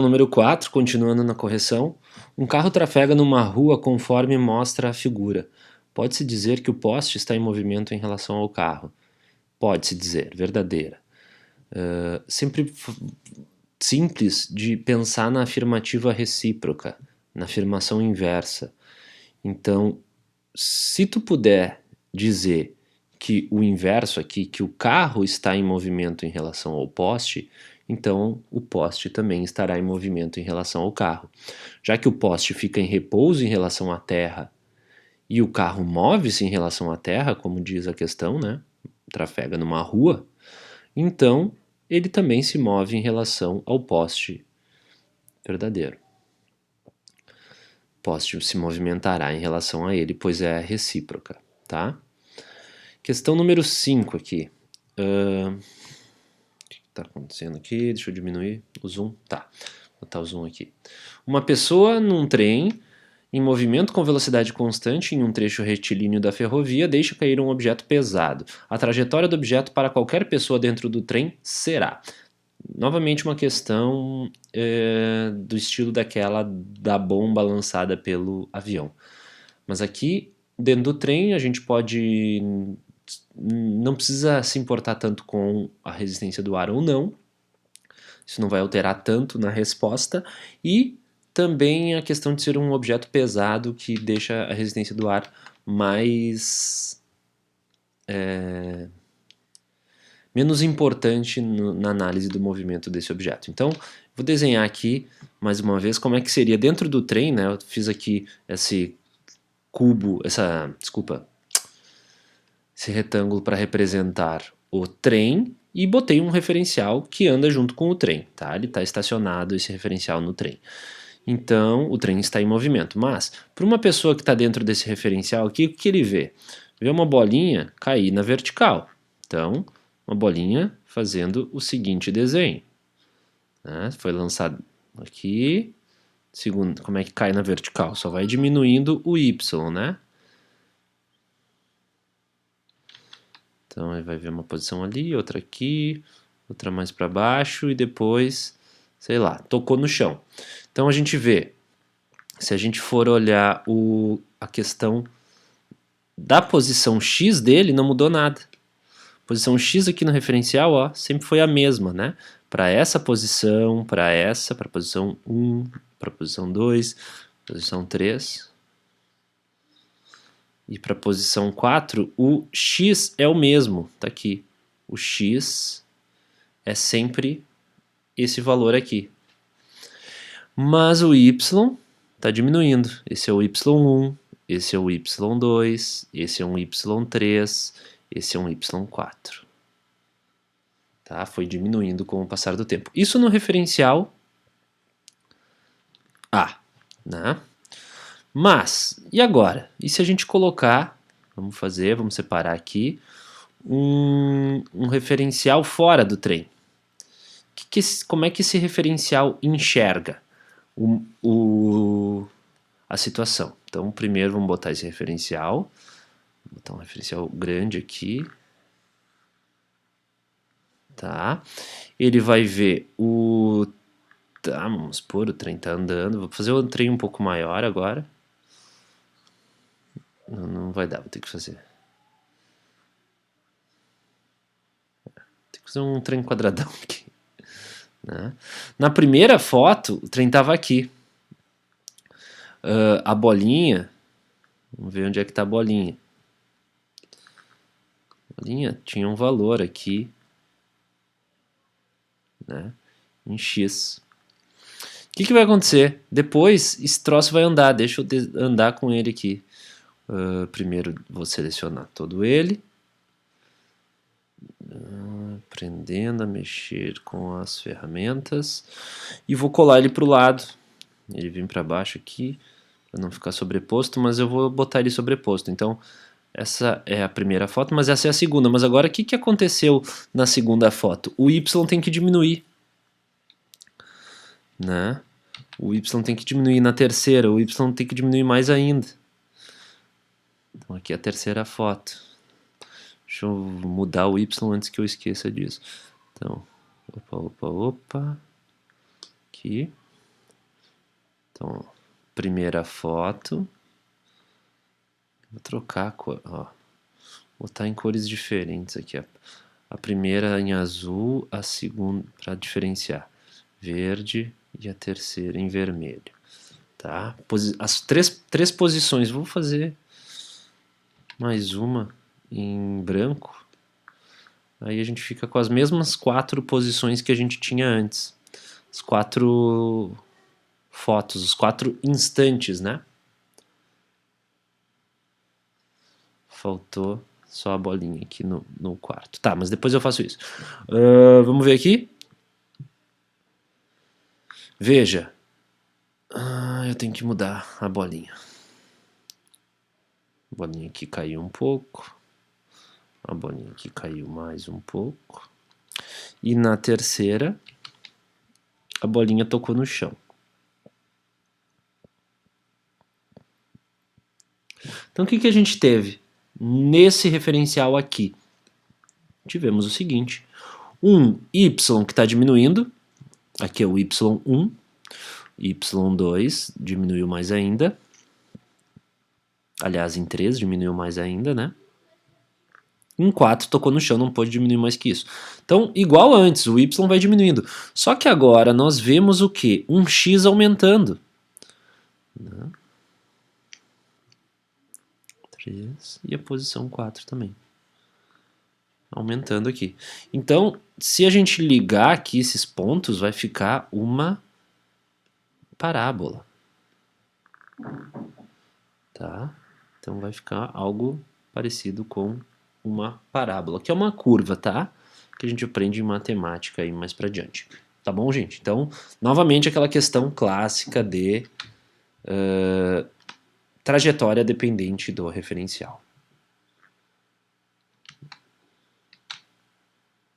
Número 4, continuando na correção. Um carro trafega numa rua conforme mostra a figura. Pode-se dizer que o poste está em movimento em relação ao carro. Pode-se dizer, verdadeira. Sempre simples de pensar na afirmativa recíproca, na afirmação inversa. Então, se tu puder dizer que o inverso aqui, que o carro está em movimento em relação ao poste, então o poste também estará em movimento em relação ao carro. Já que o poste fica em repouso em relação à terra e o carro move-se em relação à terra, como diz a questão, né? Trafega numa rua, então ele também se move em relação ao poste verdadeiro. Poste se movimentará em relação a ele, pois é recíproca, tá? Questão número 5 aqui. O que está acontecendo aqui? Deixa eu diminuir o zoom. Tá, vou botar o zoom aqui. Uma pessoa num trem em movimento com velocidade constante em um trecho retilíneo da ferrovia deixa cair um objeto pesado. A trajetória do objeto para qualquer pessoa dentro do trem será. Novamente uma questão do estilo daquela da bomba lançada pelo avião. Mas aqui, dentro do trem, a gente pode... não precisa se importar tanto com a resistência do ar ou não. Isso não vai alterar tanto na resposta. E também a questão de ser um objeto pesado que deixa a resistência do ar mais... menos importante na análise do movimento desse objeto. Então, vou desenhar aqui, mais uma vez, como é que seria dentro do trem, né? Eu fiz aqui esse cubo, esse retângulo para representar o trem e botei um referencial que anda junto com o trem, tá? Ele está estacionado, esse referencial, no trem. Então, o trem está em movimento. Mas, para uma pessoa que está dentro desse referencial aqui, o que ele vê? Vê uma bolinha cair na vertical. Então, uma bolinha fazendo o seguinte desenho. Né? Foi lançado aqui. Segundo, como é que cai na vertical? Só vai diminuindo o y, né? Então, ele vai ver uma posição ali, outra aqui, outra mais para baixo e depois, sei lá, tocou no chão. Então, a gente vê, se a gente for olhar a questão da posição X dele, não mudou nada. Posição X aqui no referencial, ó, sempre foi a mesma, né? Para essa posição, para essa, para a posição 1, para a posição 2, posição 3. E para a posição 4, o X é o mesmo, tá aqui. O X é sempre esse valor aqui. Mas o Y está diminuindo. Esse é o Y1, esse é o Y2, esse é um Y3, esse é um Y4. Tá? Foi diminuindo com o passar do tempo. Isso no referencial A, né? Mas, e agora? E se a gente colocar, vamos separar aqui, um referencial fora do trem? Como é que esse referencial enxerga a situação? Então, primeiro vamos botar esse referencial, vou botar um referencial grande aqui, tá? Ele vai ver tá, vamos supor, o trem tá andando, vou fazer o trem um pouco maior agora. Não vai dar, vou ter que fazer. Tem que fazer um trem quadradão aqui. Né? Na primeira foto, o trem tava aqui. A bolinha, vamos ver onde é que tá a bolinha. A bolinha tinha um valor aqui, né, em X. O que vai acontecer? Depois esse troço vai andar, deixa eu andar com ele aqui. Primeiro vou selecionar todo ele. Aprendendo a mexer com as ferramentas. E vou colar ele para o lado. Ele vem para baixo aqui, para não ficar sobreposto, mas eu vou botar ele sobreposto. Então, essa é a primeira foto, mas essa é a segunda. Mas agora, o que aconteceu na segunda foto? O Y tem que diminuir. Né? O Y tem que diminuir na terceira, o Y tem que diminuir mais ainda. Então aqui é a terceira foto. Deixa eu mudar o Y antes que eu esqueça disso. Então, opa. Aqui. Então, primeira foto. Vou trocar a cor, ó. Vou botar em cores diferentes aqui. A primeira em azul, a segunda, para diferenciar, verde e a terceira em vermelho. Tá? As três posições, vou fazer mais uma em branco. Aí a gente fica com as mesmas 4 posições que a gente tinha antes. As 4 fotos, os 4 instantes, né? Faltou só a bolinha aqui no quarto. Tá, mas depois eu faço isso. Vamos ver aqui. Veja. Eu tenho que mudar a bolinha. A bolinha aqui caiu um pouco. A bolinha aqui caiu mais um pouco. E na terceira, a bolinha tocou no chão. Então o que a gente teve nesse referencial aqui? Tivemos o seguinte. Um y que está diminuindo. Aqui é o y1. y2 diminuiu mais ainda. Aliás, em 3 diminuiu mais ainda, né? Em 4 tocou no chão, não pode diminuir mais que isso. Então, igual antes, o y vai diminuindo. Só que agora nós vemos o quê? Um x aumentando. 3 e a posição 4 também. Aumentando aqui. Então, se a gente ligar aqui esses pontos, vai ficar uma parábola. Tá? Então vai ficar algo parecido com uma parábola, que é uma curva, tá? Que a gente aprende em matemática aí mais pra diante. Tá bom, gente? Então, novamente aquela questão clássica de trajetória dependente do referencial.